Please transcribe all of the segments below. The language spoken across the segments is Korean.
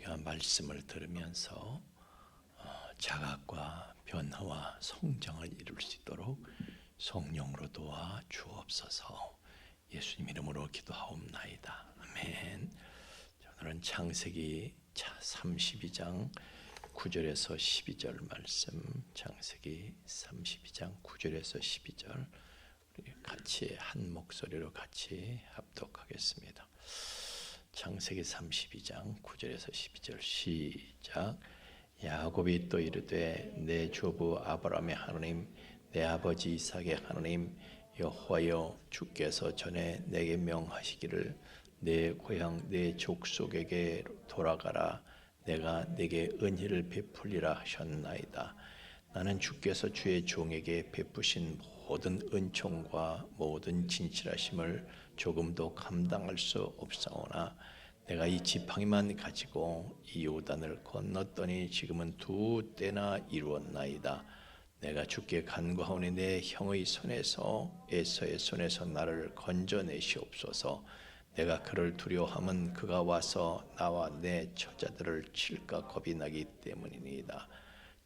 우리가 말씀을 들으면서 자각과 변화와 성장을 이룰 수 있도록 성령으로 도와 주옵소서. 예수님 이름으로 기도하옵나이다. 아멘. 오늘은 창세기 32장 9절에서 12절 말씀, 창세기 32장 9절에서 12절 우리 같이 한 목소리로 같이 합독하겠습니다. 창세기 32장 9절에서 12절 시작. 야곱이 또 이르되 내 조부 아브라함의 하나님 내 아버지 이삭의 하나님 여호와여, 주께서 전에 내게 명하시기를 내 고향 내 족속에게 돌아가라, 내가 내게 은혜를 베풀리라 하셨나이다. 나는 주께서 주의 종에게 베푸신 모든 은총과 모든 진실하심을 조금도 감당할 수 없사오나 내가 이 지팡이만 가지고 이 요단을 건넜더니 지금은 2때나 이루었나이다. 내가 주께 간구하오니 내 형의 손에서 에서의 손에서 나를 건져내시옵소서. 내가 그를 두려워함은 그가 와서 나와 내 처자들을 칠까 겁이 나기 때문이니이다.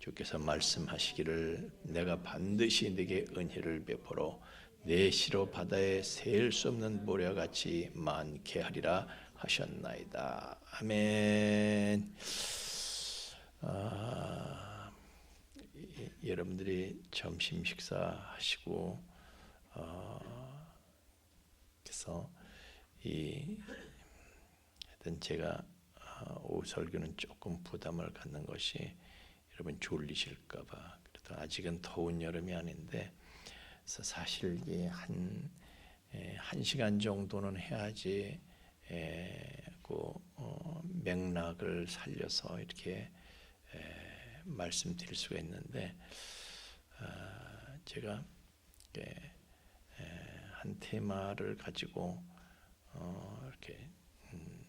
주께서 말씀하시기를 내가 반드시 네게 은혜를 베풀어 내 시로 바다에 셀 수 없는 모래같이 많게 하리라 하셨나이다. 아멘. 여러분들이 점심 식사하시고 그래서 하여튼 제가 오후 설교는 조금 부담을 갖는 것이 여러분 졸리실까봐. 그래도 아직은 더운 여름이 아닌데, 그래서 사실 이게 한 시간 정도는 해야지 맥락을 살려서 이렇게 말씀드릴 수가 있는데, 제가 한 테마를 가지고 이렇게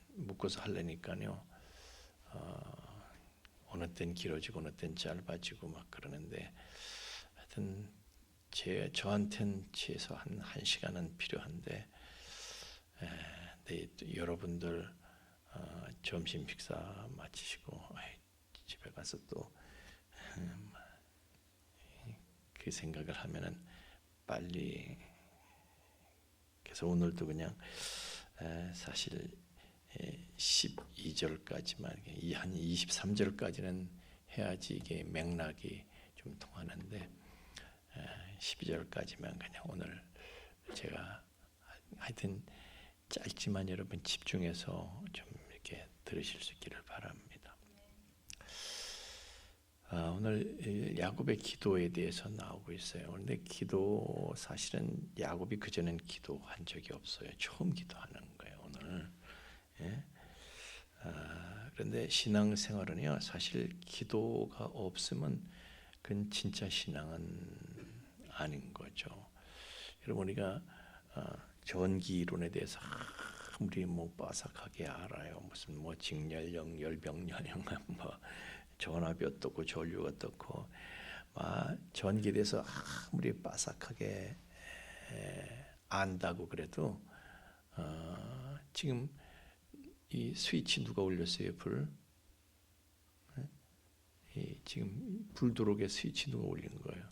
묶어서 하려니까요. 어느 땐 길어지고 어느 땐 짧아지고 막 그러는데, 하여튼 저한테는 최소 한 시간은 필요한데, 여러분들 점심 식사 마치시고 집에 가서 또 그 생각을 하면은 빨리. 그래서 오늘도 그냥 사실 12절까지만, 한 23절까지는 해야지 이게 맥락이 좀 통하는데 12절까지만 그냥 오늘 제가 하여튼 짧지만 여러분 집중해서 좀 이렇게 들으실 수 있기를 바랍니다. 오늘 야곱의 기도에 대해서 나오고 있어요. 그런데 기도, 사실은 야곱이 그전엔 기도한 적이 없어요. 처음 기도하는 거예요 오늘. 그런데 신앙생활은요, 사실 기도가 없으면 그건 진짜 신앙은 아닌 거죠. 여러분, 우리가 전기 이론에 대해서 아무리 빠삭하게 알아요. 무슨 직렬형, 열병렬형, 전압이 어떻고 전류가 어떻고, 전기에 대해서 아무리 빠삭하게 안다고 그래도 지금 이 스위치 누가 올렸어요? 지금 불 들어오게 스위치 누가 올린 거예요?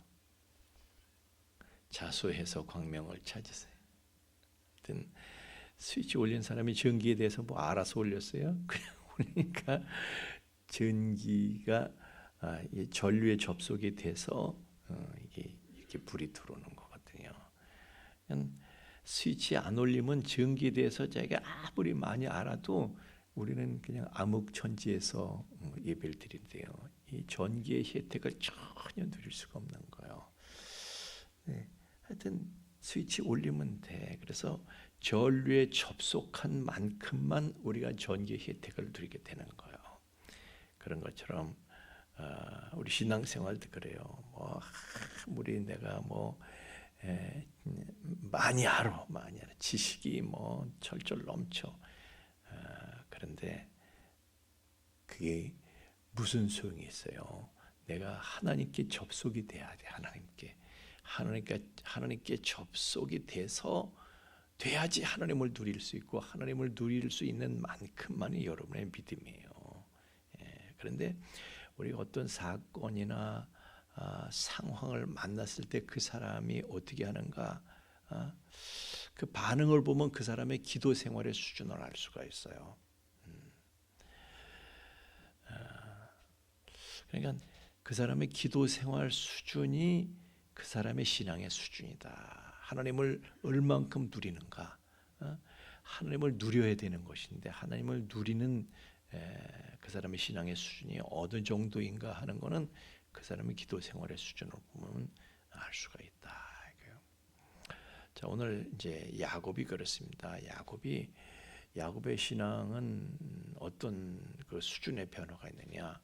자수해서 광명을 찾으세요. 하여튼 스위치 올린 사람이 전기에 대해서 알아서 올렸어요? 그냥 올리니까 전기가 전류에 접속이 돼서 이게 이렇게 불이 들어오는 거거든요. 스위치 안 올리면 전기에 대해서 자기가 아무리 많이 알아도 우리는 그냥 암흑천지에서 예배를 드린대요. 이 전기의 혜택을 전혀 누릴 수가 없는 거예요. 하여튼 스위치 올리면 돼. 그래서 전류에 접속한 만큼만 우리가 전기의 혜택을 누리게 되는 거예요. 그런 것처럼 우리 신앙생활도 그래요. 아무리 내가 많이 알아, 지식이 철철 넘쳐. 그런데 그게 무슨 소용이 있어요? 내가 하나님께 접속이 돼야 돼. 하나님께 접속이 돼야지 하나님을 누릴 수 있고, 하나님을 누릴 수 있는 만큼만이 여러분의 믿음이에요. 그런데 우리가 어떤 사건이나 상황을 만났을 때 그 사람이 어떻게 하는가, 그 반응을 보면 그 사람의 기도 생활의 수준을 알 수가 있어요. 그러니까 그 사람의 기도 생활 수준이 그 사람의 신앙의 수준이다. 하나님을 얼만큼 누리는가, 하나님을 누려야 되는 것인데 하나님을 누리는 그 사람의 신앙의 수준이 어느 정도인가 하는 것은 그 사람의 기도 생활의 수준을 보면 알 수가 있다. 자, 오늘 이제 야곱이 그렇습니다. 야곱의 신앙은 어떤 그 수준의 변화가 있느냐?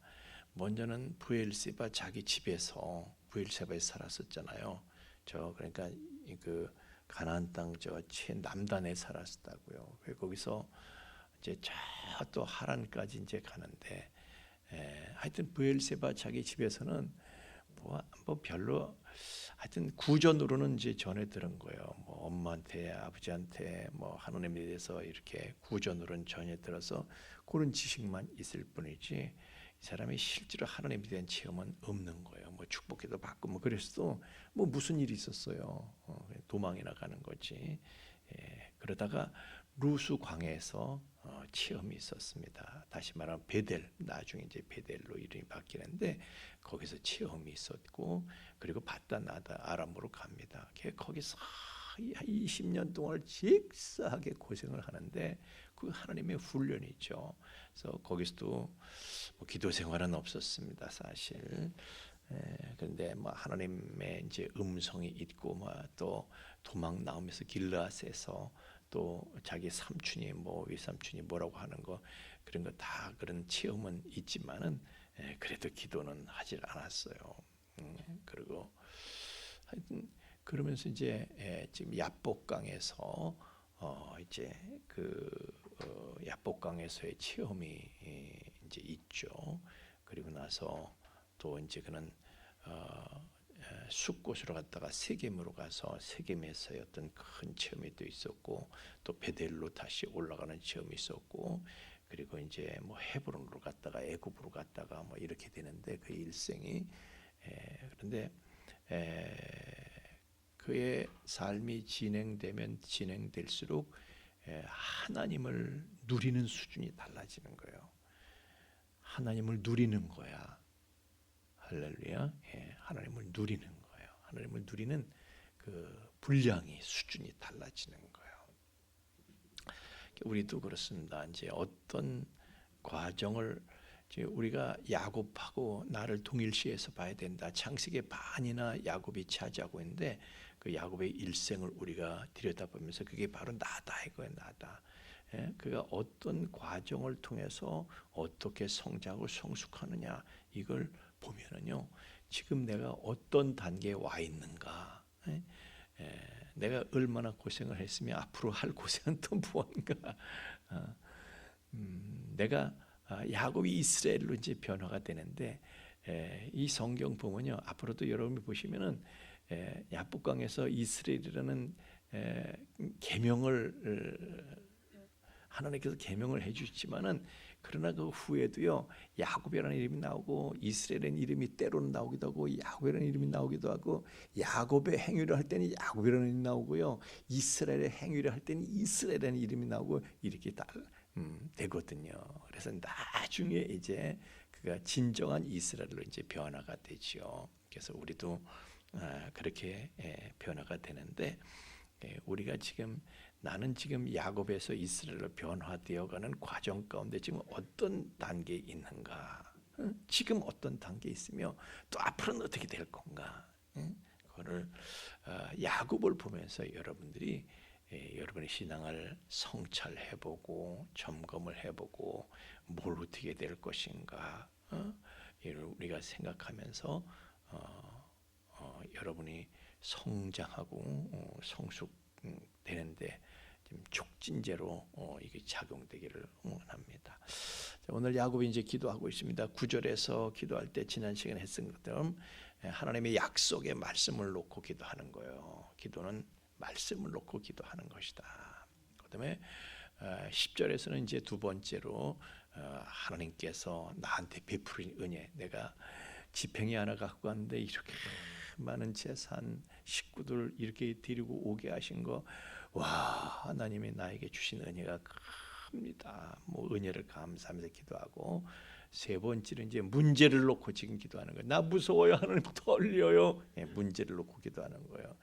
먼저는 브엘세바 자기 집에서 브엘세바에 살았었잖아요. 그러니까 그 가나안 땅 저 최남단에 살았다고요. 거기서 이제 저 또 하란까지 이제 가는데, 하여튼 브엘세바 자기 집에서는 뭐 별로 하여튼 구전으로는 이제 전해 들은 거예요. 뭐 엄마한테 아버지한테 뭐 하나님에 대해서 이렇게 구전으로는 전해 들어서 그런 지식만 있을 뿐이지 이 사람이 실제로 하나님에 대한 체험은 없는 거예요. 뭐 축복기도 받고 뭐 그랬어도 뭐 무슨 일이 있었어요. 도망이나 가는 거지. 그러다가 루스 광야에서 체험이 있었습니다. 다시 말하면 베델, 나중에 이제 베델로 이름이 바뀌는데 거기서 체험이 있었고, 그리고 바다나다 아람으로 갑니다. 거기서 20년 동안 직사하게 고생을 하는데 그 하나님의 훈련이죠. 그래서 거기서도 뭐 기도 생활은 없었습니다, 사실. 그런데 뭐 하나님의 이제 음성이 있고, 뭐 또 도망 나오면서 길르앗에서 또 자기 삼촌이 뭐 외삼촌이 뭐라고 하는 거 그런 거 다 그런 체험은 있지만은 그래도 기도는 하질 않았어요. 그리고 하여튼 그러면서 이제 지금 야복강에서 이제 그 야복강에서의 체험이 이제 있죠. 그리고 나서 또 이제 그는 숲곳으로 갔다가 세겜으로 가서 세겜에서의 어떤 큰 체험이 또 있었고, 또 베델로 다시 올라가는 체험이 있었고, 그리고 이제 뭐 헤브론으로 갔다가 애굽으로 갔다가 뭐 이렇게 되는데 그 일생이 그런데 그의 삶이 진행되면 진행될수록 하나님을 누리는 수준이 달라지는 거예요. 하나님을 누리는 거야. 할렐루야. 하나님을 누리는 거예요. 하나님을 누리는 그 분량이 수준이 달라지는 거예요. 우리도 그렇습니다. 이제 어떤 과정을 이제 우리가 야곱하고 나를 동일시해서 봐야 된다. 창세기의 반이나 야곱이 차지하고 있는데 그 야곱의 일생을 우리가 들여다보면서 그게 바로 나다 이거예요. 나다. 그가 어떤 과정을 통해서 어떻게 성장하고 성숙하느냐 이걸 보면은요, 지금 내가 어떤 단계에 와 있는가, 내가 얼마나 고생을 했으면 앞으로 할 고생은 또 무언가, 내가 야곱이 이스라엘로 이제 변화가 되는데, 이 성경 보면요, 앞으로도 여러분이 보시면은 야복강에서 이스라엘이라는 계명을 하나님께서 계명을 해주시지만은 그러나 그 후에도요 야곱이라는 이름이 나오고 이스라엘이라는 이름이 때로는 나오기도 하고 야곱이라는 이름이 나오기도 하고 야곱의 행위를 할 때는 야곱이라는 이름이 나오고요 이스라엘의 행위를 할 때는 이스라엘이라는 이름이 나오고 이렇게 다 되거든요. 그래서 나중에 이제 그가 진정한 이스라엘로 이제 변화가 되지요. 그래서 우리도 그렇게 변화가 되는데 우리가 지금 나는 지금 야곱에서 이스라엘로 변화되어가는 과정 가운데 지금 어떤 단계에 있는가, 지금 어떤 단계에 있으며 또 앞으로는 어떻게 될 건가, 그거를 야곱을 보면서 여러분들이 여러분의 신앙을 성찰해보고 점검을 해보고 뭘 어떻게 될 것인가, 이를 우리가 생각하면서 여러분이 성장하고 성숙되는데 좀 촉진제로 이게 작용되기를 원합니다. 자, 오늘 야곱이 이제 기도하고 있습니다. 9절에서 기도할 때 지난 시간에 했던 것처럼 하나님의 약속의 말씀을 놓고 기도하는 거예요. 기도는 말씀을 놓고 기도하는 것이다. 그다음에 10절에서는 이제 두 번째로 하나님께서 나한테 베푸신 은혜, 내가 지팽이 하나 갖고 왔는데 이렇게 많은 재산, 식구들 이렇게 데리고 오게 하신 거, 와, 하나님이 나에게 주신 은혜가 큽니다. 뭐 은혜를 감사하면서 기도하고, 세 번째는 이제 문제를 놓고 지금 기도하는 거예요. 나 무서워요, 하나님 떨려요. 문제를 놓고 기도하는 거예요.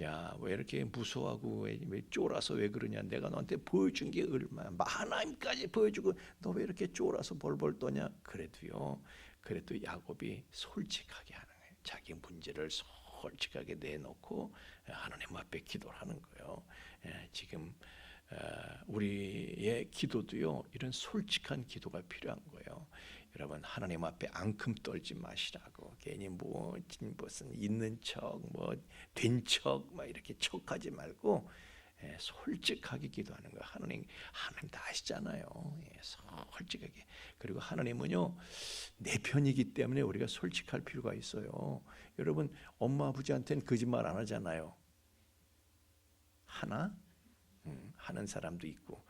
야, 왜 이렇게 무서워하고 왜 쫄아서 왜 그러냐? 내가 너한테 보여준 게 얼마야? 하나님까지 보여주고 너 왜 이렇게 쫄아서 벌벌 떠냐? 그래도 야곱이 솔직하게 하는 거예요. 자기 문제를 솔직하게 내놓고 하나님 앞에 기도를 하는 거예요. 지금 우리의 기도도요, 이런 솔직한 기도가 필요한 거예요. 여러분, 하나님 앞에 앙큼 떨지 마시라고. 괜히 무슨 있는 척, 된 척, 이렇게 척하지 말고 솔직하게 기도하는 거예요. 하나님 다 아시잖아요. 솔직하게. 그리고 하나님은요, 내 편이기 때문에 우리가 솔직할 필요가 있어요. 여러분, 엄마 아버지한테는 거짓말 안 하잖아요. 하는 사람도 있고.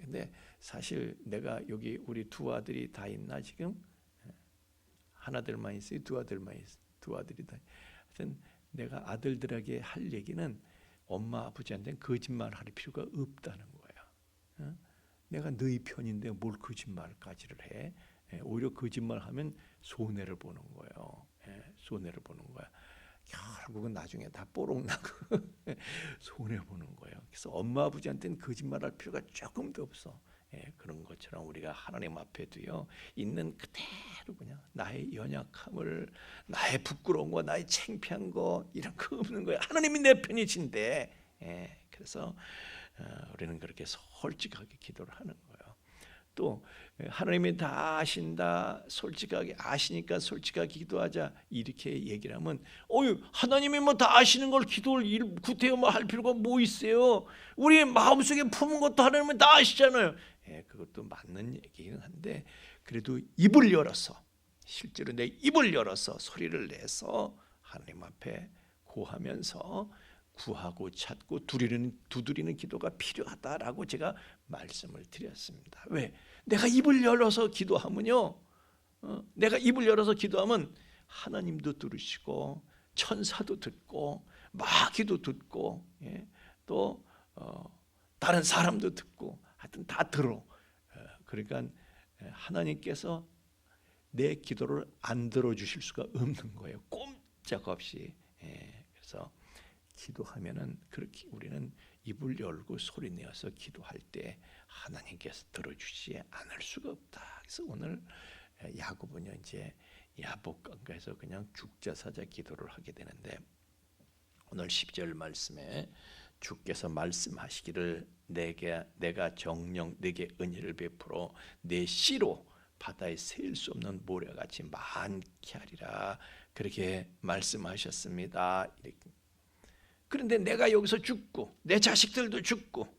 근데 사실 내가 여기 우리 두 아들이 다 있나 지금? 하나들만 있어요? 두 아들만 있어요? 두 아들이 다. 하여튼 내가 아들들에게 할 얘기는 엄마 아버지한테는 거짓말 할 필요가 없다는 거야. 내가 너희 편인데 뭘 거짓말까지를 해? 오히려 거짓말하면 손해를 보는 거예요. 손해를 보는 거야. 결국은 나중에 다 뽀록나고 손해 보는 거예요. 그래서 엄마 아버지한테는 거짓말할 필요가 조금도 없어. 그런 것처럼 우리가 하나님 앞에도요, 있는 그대로 그냥 나의 연약함을, 나의 부끄러운 거, 나의 창피한 거, 이런 거 없는 거예요. 하나님이 내 편이신데. 그래서 우리는 그렇게 솔직하게 기도를 하는 거예요. 또 하나님이 다 아신다, 솔직하게 아시니까 솔직하게 기도하자, 이렇게 얘기를 하면, 하나님이 다 아시는 걸 기도를 구태여 할 필요가 뭐 있어요? 우리의 마음속에 품은 것도 하나님은 다 아시잖아요. 그것도 맞는 얘기긴 한데, 그래도 입을 열어서, 실제로 내 입을 열어서 소리를 내서 하나님 앞에 고하면서 구하고 찾고 두드리는 기도가 필요하다라고 제가 말씀을 드렸습니다. 왜? 내가 입을 열어서 기도하면요, 내가 입을 열어서 기도하면 하나님도 들으시고 천사도 듣고 마귀도 듣고, 또 다른 사람도 듣고, 하여튼 다 들어. 그러니까 하나님께서 내 기도를 안 들어주실 수가 없는 거예요. 꼼짝없이. 그래서 기도하면은 그렇게 우리는 입을 열고 소리 내어서 기도할 때 하나님께서 들어주지 않을 수가 없다. 그래서 오늘 야곱은요, 이제 야복강가에서 그냥 죽자사자 기도를 하게 되는데, 오늘 10절 말씀에 주께서 말씀하시기를 내가 정녕 내게 은혜를 베풀어 내 씨로 바다에 세일 수 없는 모래같이 많게 하리라, 그렇게 말씀하셨습니다. 그런데 내가 여기서 죽고 내 자식들도 죽고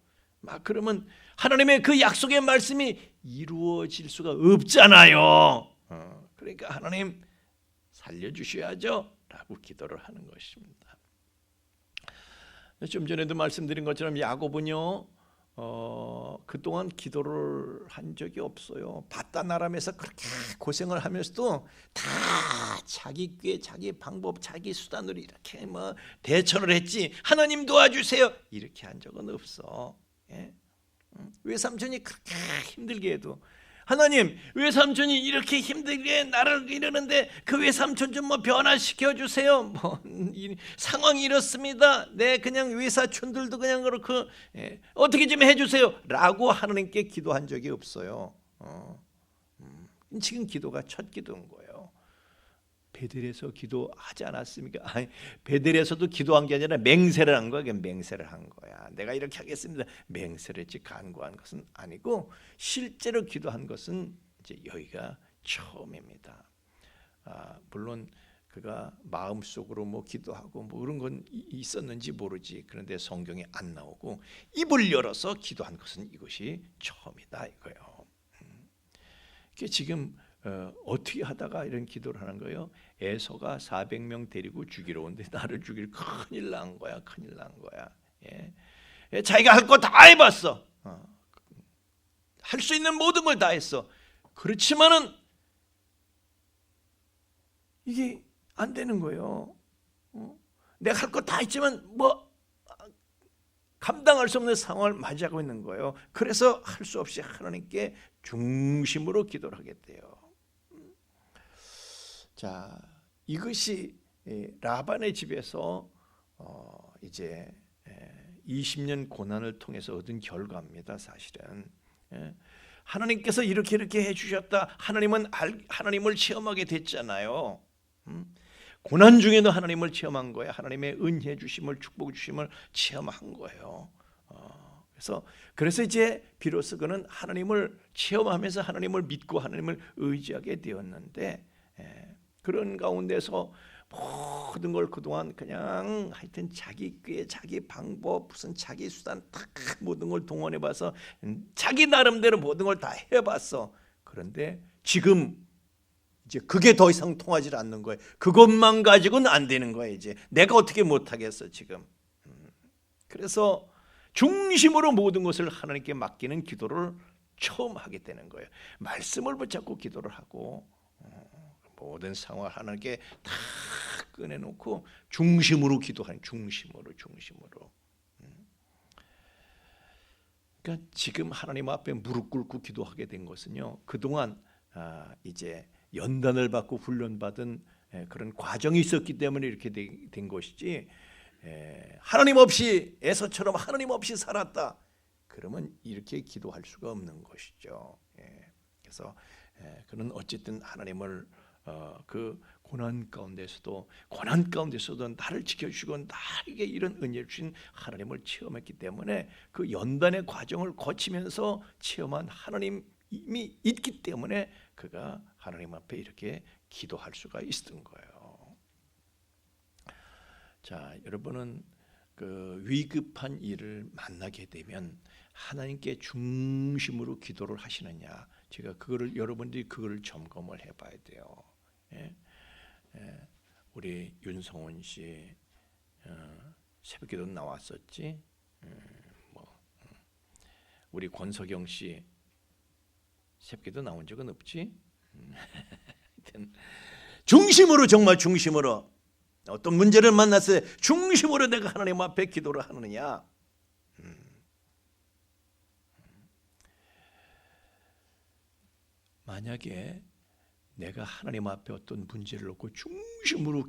그러면 하나님의 그 약속의 말씀이 이루어질 수가 없잖아요. 그러니까 하나님 살려주셔야죠 라고 기도를 하는 것입니다. 좀 전에도 말씀드린 것처럼 야곱은요, 그동안 기도를 한 적이 없어요. 바단 아람에서 그렇게 고생을 하면서도 다 자기 꾀, 자기 방법, 자기 수단으로 이렇게 대처를 했지, 하나님 도와주세요 이렇게 한 적은 없어. 외삼촌이 그렇게 힘들게 해도, 하나님 외삼촌이 이렇게 힘들게 나를 이러는데 그 외삼촌 좀 변화시켜 주세요. 상황이 이렇습니다. 그냥 외사촌들도 그냥 그렇고 어떻게 좀 해주세요 라고 하나님께 기도한 적이 없어요. 지금 기도가 첫 기도인 거예요. 베델에서 기도하지 않았습니까? 아니, 베델에서도 기도한 게 아니라 맹세를 한 거야. 맹세를 한 거야. 내가 이렇게 하겠습니다. 맹세를 했지 간구한 것은 아니고, 실제로 기도한 것은 이제 여기가 처음입니다. 물론 그가 마음속으로 기도하고 그런 건 있었는지 모르지. 그런데 성경에 안 나오고 입을 열어서 기도한 것은 이것이 처음이다 이거예요. 지금 어떻게 하다가 이런 기도를 하는 거예요? 에서가 400명 데리고 죽이러 오는데 나를 죽일, 큰일 난 거야. 큰일 난 거야. 자기가 할 거 다 해봤어. 할 수 있는 모든 걸 다 했어. 그렇지만은 이게 안 되는 거예요. 내가 할 거 다 했지만 뭐 감당할 수 없는 상황을 맞이하고 있는 거예요. 그래서 할 수 없이 하나님께 중심으로 기도를 하게 돼요. 자, 이것이 라반의 집에서 이제 20년 고난을 통해서 얻은 결과입니다. 사실은 하나님께서 이렇게 해주셨다. 하나님을 체험하게 됐잖아요. 고난 중에도 하나님을 체험한 거예요. 하나님의 은혜 주심을, 축복 주심을 체험한 거예요. 그래서 이제 비로소 그는 하나님을 체험하면서 하나님을 믿고 하나님을 의지하게 되었는데, 그런 가운데서 모든 걸 그동안 그냥 하여튼 자기 꾀, 자기 방법, 무슨 자기 수단 다 모든 걸 동원해봐서 자기 나름대로 모든 걸 다 해봤어. 그런데 지금 이제 그게 더 이상 통하지 않는 거예요. 그것만 가지고는 안 되는 거예요. 이제 내가 어떻게 못하겠어 지금. 그래서 중심으로 모든 것을 하나님께 맡기는 기도를 처음 하게 되는 거예요. 말씀을 붙잡고 기도를 하고 모든 상황을 하나님께 다 꺼내놓고 중심으로 기도하는, 중심으로. 그러니까 지금 하나님 앞에 무릎 꿇고 기도하게 된 것은요, 그동안 이제 연단을 받고 훈련받은 그런 과정이 있었기 때문에 이렇게 된 것이지, 하나님 없이, 에서처럼 하나님 없이 살았다 그러면 이렇게 기도할 수가 없는 것이죠. 그래서 그는 어쨌든 하나님을 그 고난 가운데서도 나를 지켜주시고 나에게 이런 은혜를 주신 하나님을 체험했기 때문에 그 연단의 과정을 거치면서 체험한 하나님이 있기 때문에 그가 하나님 앞에 이렇게 기도할 수가 있었던 거예요. 자, 여러분은 그 위급한 일을 만나게 되면 하나님께 중심으로 기도를 하시느냐? 제가 여러분들이 그거를 점검을 해봐야 돼요. 우리 윤성원 씨 새벽기도 나왔었지. 우리 권석영 씨 새벽기도 나온 적은 없지. 중심으로, 정말 중심으로 어떤 문제를 만났을 때 중심으로 내가 하나님 앞에 기도를 하느냐. 만약에 내가 하나님 앞에 어떤 문제를 놓고 중심으로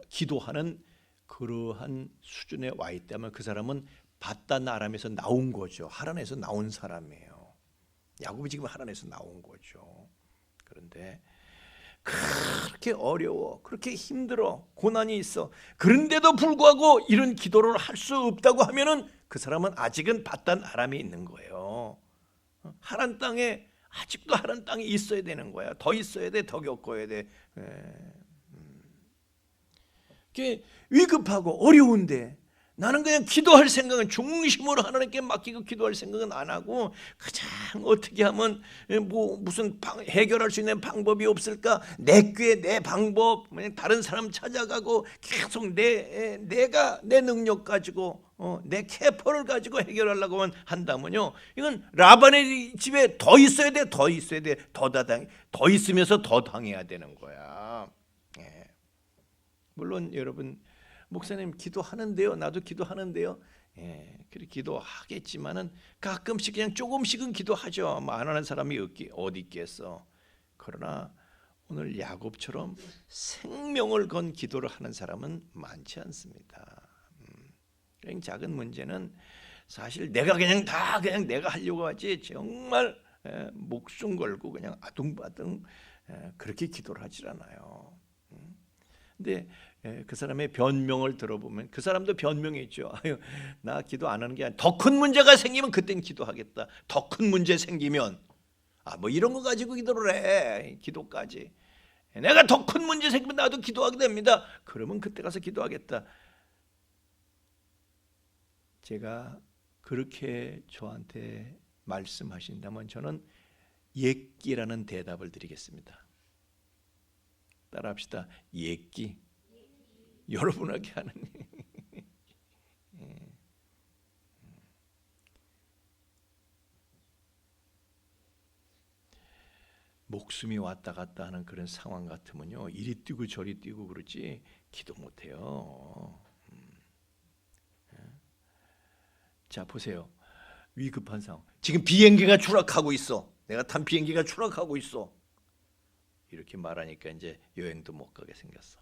기도하는 그러한 수준에 와 있다면 그 사람은 바단 아람에서 나온 거죠. 하란에서 나온 사람이에요. 야곱이 지금 하란에서 나온 거죠. 그런데 그렇게 어려워, 그렇게 힘들어, 고난이 있어. 그런데도 불구하고 이런 기도를 할 수 없다고 하면은 그 사람은 아직은 바단 아람에 있는 거예요. 하란 땅에 아직도 하란 땅이 있어야 되는 거야. 더 있어야 돼, 더 겪어야 돼. 그게 위급하고 어려운데 나는 그냥 기도할 생각은, 중심으로 하나님께 맡기고 기도할 생각은 안 하고 가장 어떻게 하면 무슨 해결할 수 있는 방법이 없을까? 내 꾀, 내 방법, 다른 사람 찾아가고 계속 내가 내 능력 가지고 내 캐퍼를 가지고 해결하려고 한다면요, 이건 라반의 집에 더 있어야 돼, 더 있으면서 더 당해야 되는 거야. 물론 여러분, 목사님 기도하는데요, 나도 기도하는데요. 그렇게 기도하겠지만은 가끔씩 그냥 조금씩은 기도하죠. 뭐 안 하는 사람이 어디 있겠어. 그러나 오늘 야곱처럼 생명을 건 기도를 하는 사람은 많지 않습니다. 그냥 작은 문제는 사실 내가 그냥 내가 하려고 하지, 정말 목숨 걸고 그냥 아둥바둥 그렇게 기도를 하질 않아요. 근데 그 사람의 변명을 들어보면 그 사람도 변명했죠. 아유, 나 기도 안 하는 게 아니라 더 큰 문제가 생기면 그땐 기도하겠다. 더 큰 문제 생기면 뭐 이런 거 가지고 기도를 해. 기도까지. 내가 더 큰 문제 생기면 나도 기도하게 됩니다. 그러면 그때 가서 기도하겠다. 제가 그렇게 저한테 말씀하신다면 저는 옛기라는 대답을 드리겠습니다. 따라합시다. 옛기. 여러분에게 하는 목숨이 왔다 갔다 하는 그런 상황 같으면요, 이리 뛰고 저리 뛰고 그러지 기도 못해요. 자, 보세요. 위급한 상황. 지금 비행기가 추락하고 있어. 내가 탄 비행기가 추락하고 있어. 이렇게 말하니까 이제 여행도 못 가게 생겼어.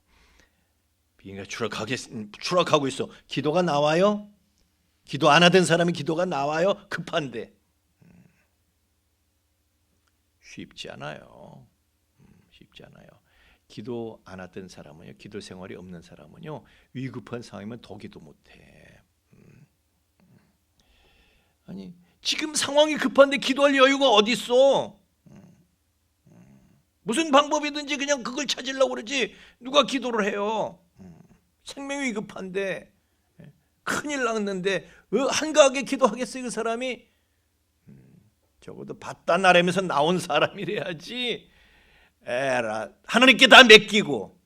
비행기가 추락하고 있어. 기도가 나와요? 기도 안 하던 사람이 기도가 나와요? 급한데. 쉽지 않아요. 쉽지 않아요. 기도 안 하던 사람은요, 기도 생활이 없는 사람은요, 위급한 상황이면 더 기도 못해. 아니, 지금 상황이 급한데 기도할 여유가 어디 있어? 무슨 방법이든지 그냥 그걸 찾으려고 그러지 누가 기도를 해요? 생명이 급한데, 큰일 났는데 한가하게 기도하겠어요? 그 사람이? 적어도 바다 나라면서 나온 사람이래야지. 에라, 하나님께 다 맡기고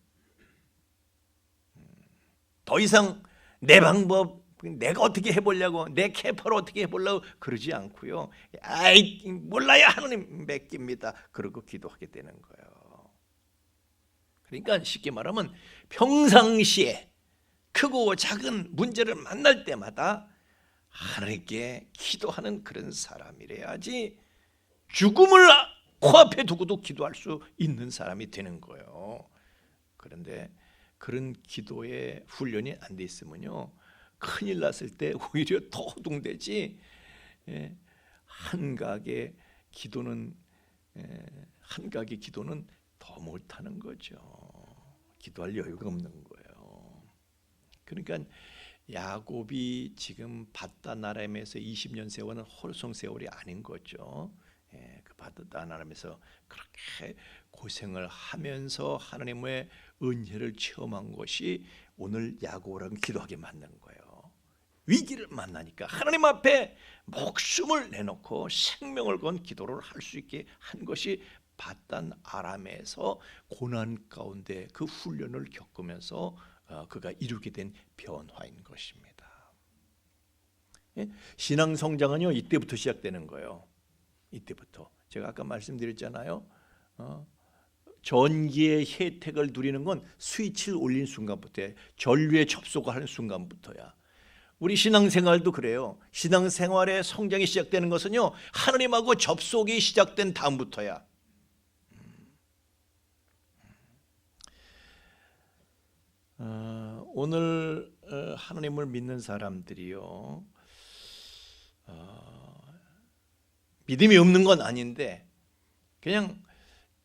더 이상 내 방법, 내가 어떻게 해보려고, 내 캐파로 어떻게 해보려고 그러지 않고요. 아이, 몰라요, 하나님 맡깁니다. 그러고 기도하게 되는 거예요. 그러니까 쉽게 말하면 평상시에 크고 작은 문제를 만날 때마다 하나님께 기도하는 그런 사람이래야지 죽음을 코앞에 두고도 기도할 수 있는 사람이 되는 거예요. 그런데 그런 기도의 훈련이 안 돼 있으면요, 큰일 났을 때 오히려 더 허둥대지. 한각의 기도는 더 못하는 거죠. 기도할 여유가 없는 거예요. 그러니까 야곱이 지금 바다 나라임에서 20년 세월은 호르송 세월이 아닌 거죠. 그 바다 나라임에서 그렇게 고생을 하면서 하나님의 은혜를 체험한 것이 오늘 야곱이라는 기도하게 만든 거예요. 위기를 만나니까 하나님 앞에 목숨을 내놓고 생명을 건 기도를 할 수 있게 한 것이 바단 아람에서 고난 가운데 그 훈련을 겪으면서 그가 이루게 된 변화인 것입니다. 신앙 성장은요, 이때부터 시작되는 거예요. 이때부터. 제가 아까 말씀드렸잖아요. 전기의 혜택을 누리는 건 스위치를 올린 순간부터야. 전류에 접속하는 순간부터야. 우리 신앙생활도 그래요. 신앙생활의 성장이 시작되는 것은요, 하나님하고 접속이 시작된 다음부터야. 오늘 하나님을 믿는 사람들이요, 믿음이 없는 건 아닌데 그냥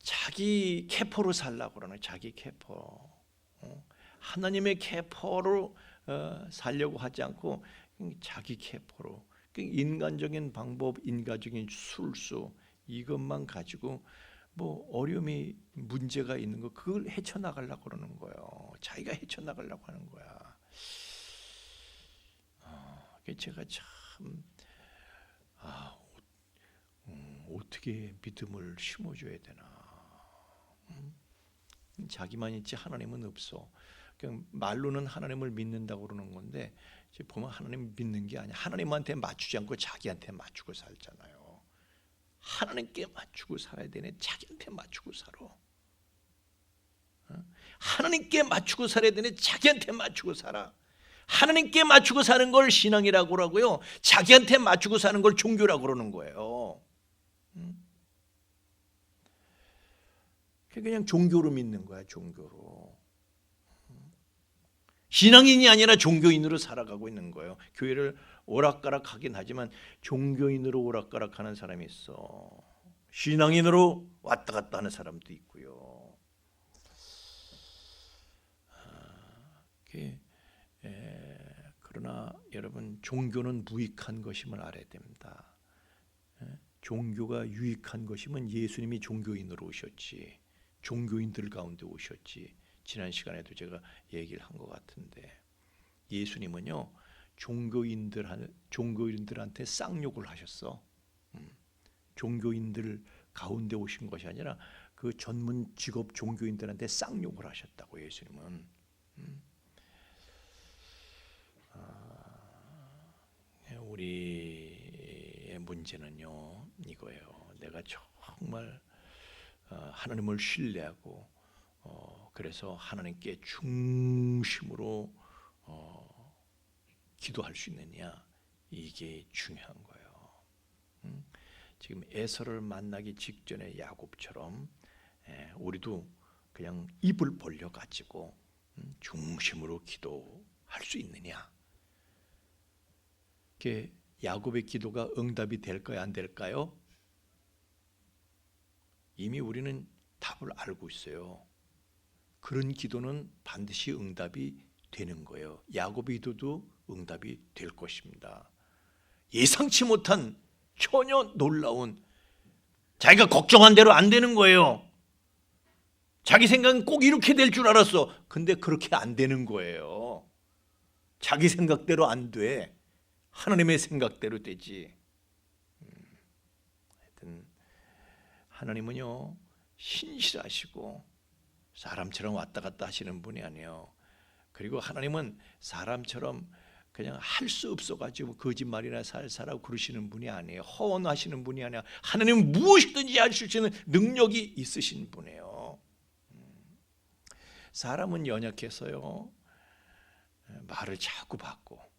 자기 캐포로 살라고 그러는, 자기 캐포. 하나님의 캐포로 살려고 하지 않고 자기 캐포로, 인간적인 방법, 인간적인 술수, 이것만 가지고 뭐 어려움이 문제가 있는 거, 그걸 헤쳐나가려고 그러는 거예요. 자기가 헤쳐나가려고 하는 거야. 제가 참 어떻게 믿음을 심어줘야 되나. 자기만 있지 하나님은 없어. 그냥 말로는 하나님을 믿는다고 그러는 건데 보면 하나님 믿는 게 아니야. 하나님한테 맞추지 않고 자기한테 맞추고 살잖아요. 하나님께 맞추고 살아야 되네. 자기한테 맞추고 살아. 하나님께 맞추고 살아야 되네. 자기한테 맞추고 살아. 하나님께 맞추고 사는 걸 신앙이라고 그러고요, 자기한테 맞추고 사는 걸 종교라고 그러는 거예요. 그냥 종교로 믿는 거야, 종교로. 신앙인이 아니라 종교인으로 살아가고 있는 거예요. 교회를 오락가락하긴 하지만 종교인으로 오락가락하는 사람이 있어. 신앙인으로 왔다 갔다 하는 사람도 있고요. 그러나 여러분, 종교는 무익한 것임을 알아야 됩니다. 종교가 유익한 것이면 예수님이 종교인으로 오셨지, 종교인들 가운데 오셨지. 지난 시간에도 제가 얘기를 한 것 같은데, 예수님은요, 종교인들한테 쌍욕을 하셨어. 종교인들 가운데 오신 것이 아니라 그 전문 직업 종교인들한테 쌍욕을 하셨다고, 예수님은. 우리의 문제는요, 이거예요. 내가 정말 하나님을 신뢰하고 그래서 하나님께 중심으로 기도할 수 있느냐, 이게 중요한 거예요. 지금 에서를 만나기 직전에 야곱처럼 우리도 그냥 입을 벌려 가지고 중심으로 기도할 수 있느냐. 야곱의 기도가 응답이 될까요, 안 될까요? 이미 우리는 답을 알고 있어요. 그런 기도는 반드시 응답이 되는 거예요. 야곱의 기도도 응답이 될 것입니다. 예상치 못한 전혀 놀라운, 자기가 걱정한 대로 안 되는 거예요. 자기 생각은 꼭 이렇게 될 줄 알았어. 근데 그렇게 안 되는 거예요. 자기 생각대로 안 돼. 하나님의 생각대로 되지. 하여튼 하나님은요, 신실하시고 사람처럼 왔다 갔다 하시는 분이 아니에요. 그리고 하나님은 사람처럼 그냥 할 수 없어가지고 거짓말이나 살살하고 그러시는 분이 아니에요. 허언하시는 분이 아니라 하나님은 무엇이든지 할 수 있는 능력이 있으신 분이에요. 사람은 연약해서요, 말을 자꾸 바꿔.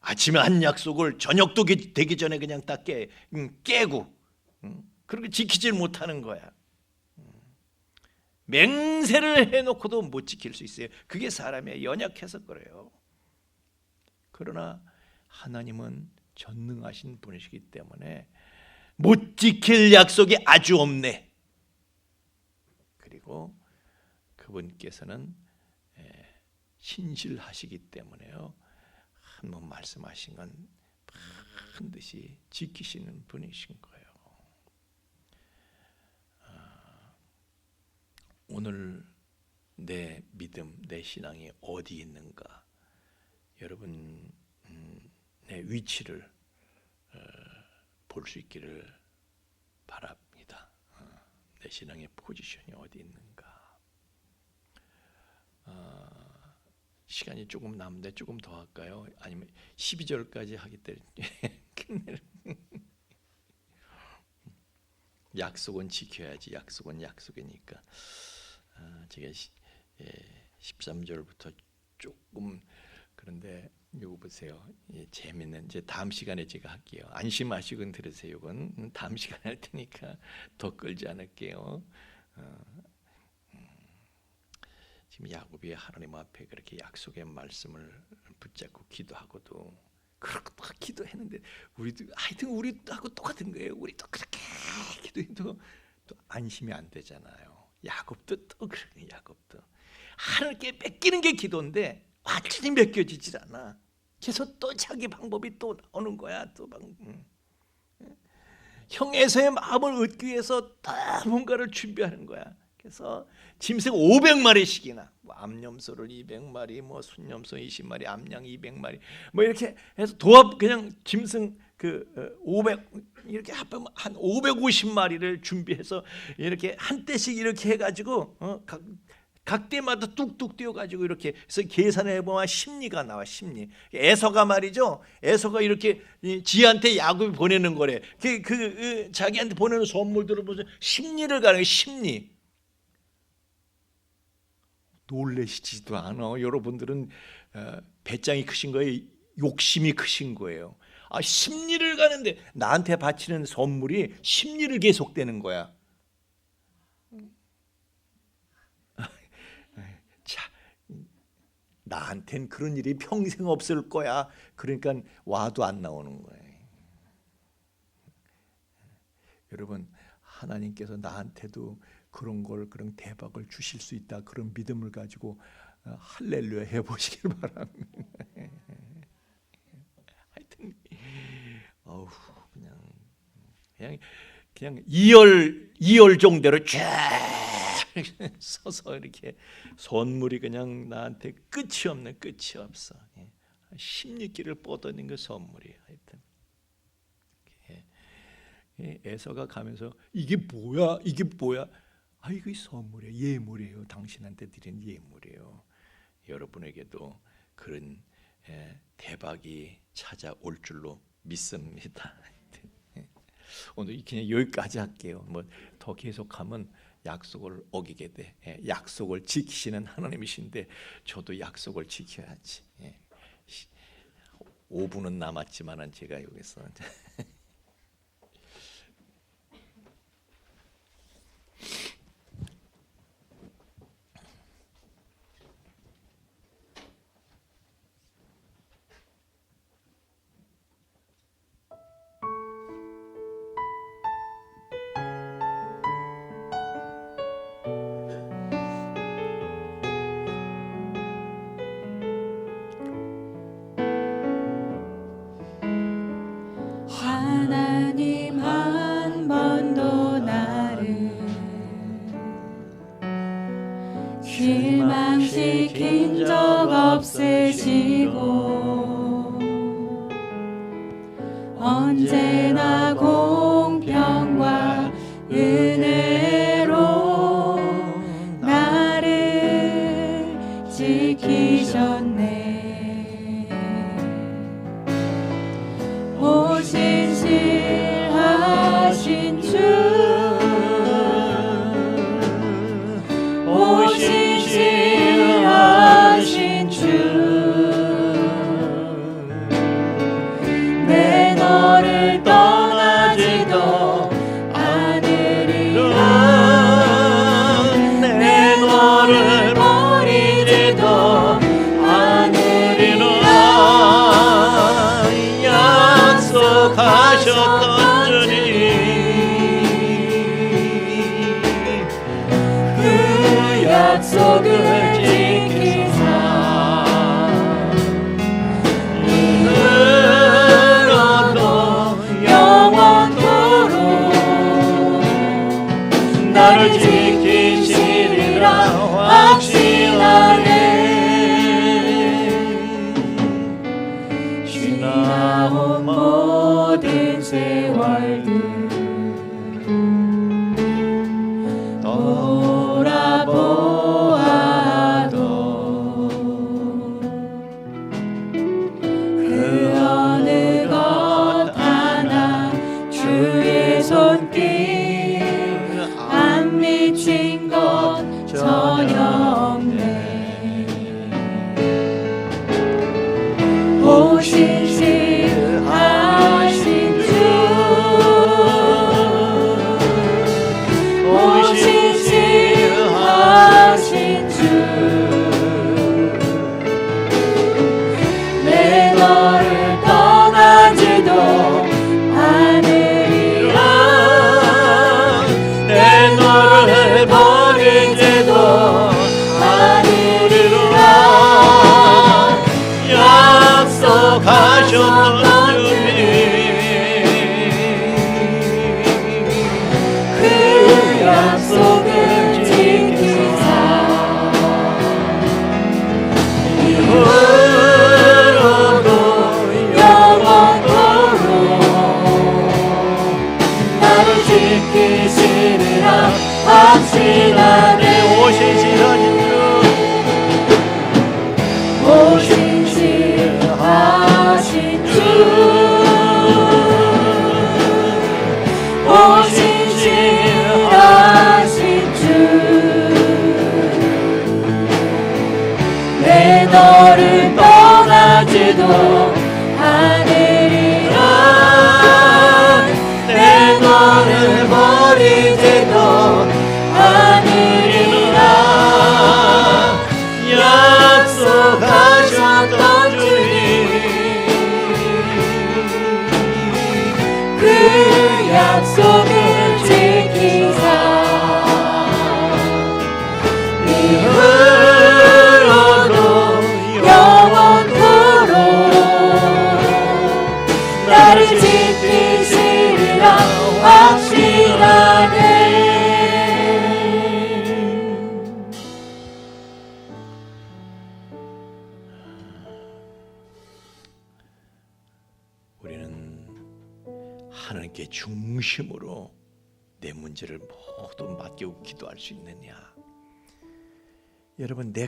아침에 한 약속을 저녁도 되기 전에 그냥 딱 깨고 그렇게 지키질 못하는 거야. 맹세를 해놓고도 못 지킬 수 있어요. 그게 사람이 연약해서 그래요. 그러나 하나님은 전능하신 분이시기 때문에 못 지킬 약속이 아주 없네. 그리고 그분께서는 신실하시기 때문에요, 한번 말씀하신 건 반드시 지키시는 분이신 거예요. 오늘 내 믿음, 내 신앙이 어디 있는가? 여러분 내 위치를 볼 수 있기를 바랍니다. 내 신앙의 포지션이 어디 있는가? 시간이 조금 남는데 조금 더 할까요? 아니면 12절까지 하기 때문에 약속은 지켜야지. 약속은 약속이니까. 제가 13절부터 조금, 그런데 이거 보세요. 재밌는, 이제 다음 시간에 제가 할게요. 안심하시고 들으세요. 이건 다음 시간에 할 테니까 더 끌지 않을게요. 지금 야곱이 하나님 앞에 그렇게 약속의 말씀을 붙잡고 기도하고도 그렇게 기도했는데, 우리도 하여튼 우리하고 똑같은 거예요. 우리도 그렇게 기도해도 또 안심이 안 되잖아요. 야곱도 또 그러네. 야곱도 하나님께 뺏기는 게 기도인데 완전히 맡겨지질 않아. 그래서 또 자기 방법이 또 나오는 거야. 또 형 에서의 마음을 얻기 위해서 다 뭔가를 준비하는 거야. 그래서 짐승 500마리씩이나, 뭐 암염소를 200마리, 뭐 순염소 20마리, 암양 200마리, 뭐 이렇게 해서 도합 그냥 짐승 500 이렇게 합하면 한 550마리를 준비해서 이렇게 한 떼씩 이렇게 해가지고 각 때마다 뚝뚝 띄어가지고 이렇게 해서 계산해 보면 심리가 나와. 심리. 에서가 말이죠. 에서가 이렇게 지한테 야곱이 보내는 거래. 자기한테 보내는 선물들을 보면 심리를 가는 거예요. 심리. 놀라시지도 않아. 여러분들은 배짱이 크신 거예요. 욕심이 크신 거예요. 심리를 가는데 나한테 바치는 선물이 심리를 계속되는 거야. 자, 나한텐 그런 일이 평생 없을 거야. 그러니까 와도 안 나오는 거예요. 여러분, 하나님께서 나한테도 그런 대박을 주실 수 있다. 그런 믿음을 가지고 할렐루야 해보시길 바랍니다. 하여튼 그냥 2열 정도로 쫙 서서 이렇게 선물이 그냥 나한테 끝이 없어. 십리길을 뻗어낸 그 선물이. 하여튼 에서가 가면서 이게 뭐야? 이거 선물이에요. 예물이에요. 당신한테 드린 예물이에요. 여러분에게도 그런 대박이 찾아올 줄로 믿습니다. 오늘 그냥 여기까지 할게요. 뭐 더 더 계속하면 약속을 어기게 돼. 약속을 지키시는 하나님이신데 저도 약속을 지켜야지. 5분은 남았지만은 제가 여기서 하나님 한 번도 나를 실망시킨 적 없으시고 언제나 공평과 은혜로 나를 지키셨네. 오신실하신 주, 오신실하신 주, 내 너를 떠나지도 않으리라. 내 너를 버리지도 않으리라. 약속하셨던 주님, 그 약속을 지키사 이후로도 영원토록 나를 지키시리라 확신하네. 지나온 모든 세월들 돌아보아도 그 어느 것 하나 주의 손길 안 미친 것 전혀 없네. 오신실하신 주, 오신실하신 주, 내 너를 떠나지도 않으리라. 내 너를 버리지도 않으리라. 약속하셨던 주님, 그 약속을 지키사 이후로도 영원토록 나를 지키시리라 확신하네. 오신실하신 주, 오신실하신 주, 오신실하신 주, 내 너를 떠나지도 않으리라. 내 너를 버리지도 않으리라. 약속하셨던 주님, 그 약속을 지키사 이후로도 영원토록 나를 지키시리라 확신하네. 우리는 하나님께 중심으로 내 문제를 모두 맡기고 기도할 수 있느냐? 여러분, 내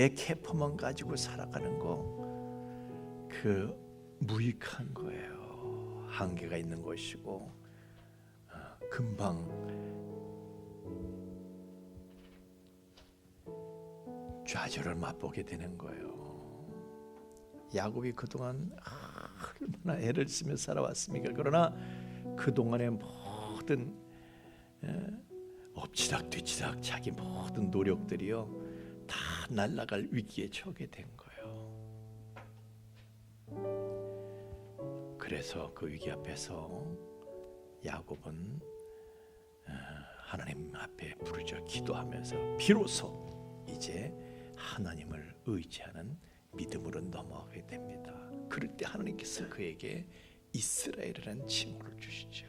캐퍼만 가지고 살아가는 거 그 무익한 거예요. 한계가 있는 것이고 금방 좌절을 맛보게 되는 거예요. 야곱이 그동안 얼마나 애를 쓰며 살아왔습니까? 그러나 그동안의 모든 엎치락 뒤치락 자기 모든 노력들이요 다 날아갈 위기에 처하게 된 거예요. 그래서 그 위기 앞에서 야곱은 하나님 앞에 부르짖어 기도하면서 비로소 이제 하나님을 의지하는 믿음으로 넘어가게 됩니다. 그럴 때 하나님께서 그에게 이스라엘이라는 칭호를 주시죠.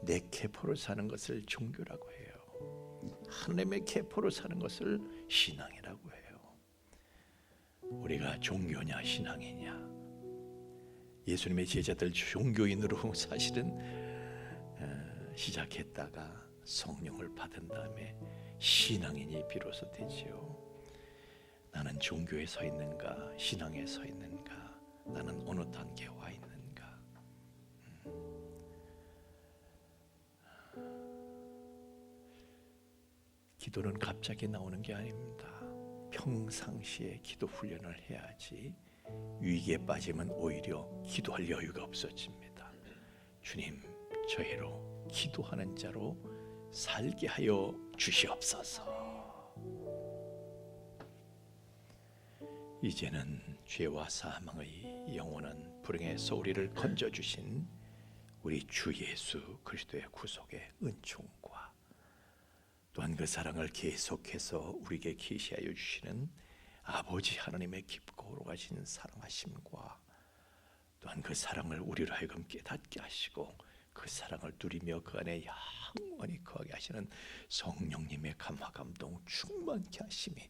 내 계포로 사는 것을 종교라고 해요. 하나님의 계포로 사는 것을 신앙이라고 해요. 우리가 종교냐 신앙이냐, 예수님의 제자들 종교인으로 사실은 시작했다가 성령을 받은 다음에 신앙인이 비로소 되지요. 나는 종교에 서 있는가 신앙에 서 있는가, 나는 어느 단계에 와 있는가. 기도는 갑자기 나오는 게 아닙니다. 평상시에 기도 훈련을 해야지 위기에 빠지면 오히려 기도할 여유가 없어집니다. 주님, 저희로 기도하는 자로 살게 하여 주시옵소서. 이제는 죄와 사망의 영원한 불행에서 우리를 건져주신 우리 주 예수 그리스도의 구속의 은총과 또한 그 사랑을 계속해서 우리에게 계시하여 주시는 아버지 하나님의 깊고 오로가신 사랑하심과 또한 그 사랑을 우리로 하여금 깨닫게 하시고 그 사랑을 누리며 그 안에 영원히 거하게 하시는 성령님의 감화 감동 충만케 하심이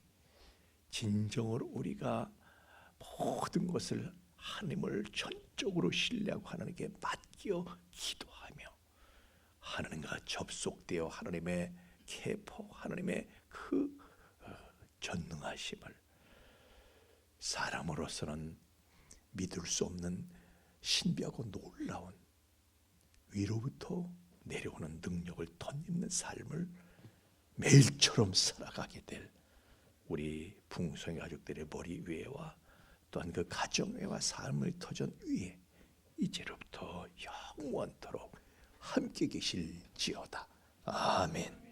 진정으로 우리가 모든 것을 하나님을 전적으로 신뢰하고 하나님께 맡겨 기도하며 하나님과 접속되어 하나님의 계포, 하나님의 그 전능하심을 사람으로서는 믿을 수 없는 신비하고 놀라운 위로부터 내려오는 능력을 덧입는 삶을 매일처럼 살아가게 될 우리 풍성의 가족들의 머리 위에와 또한 그 가정 위와 삶의 터전 위에 이제로부터 영원토록 함께 계실지어다. 아멘.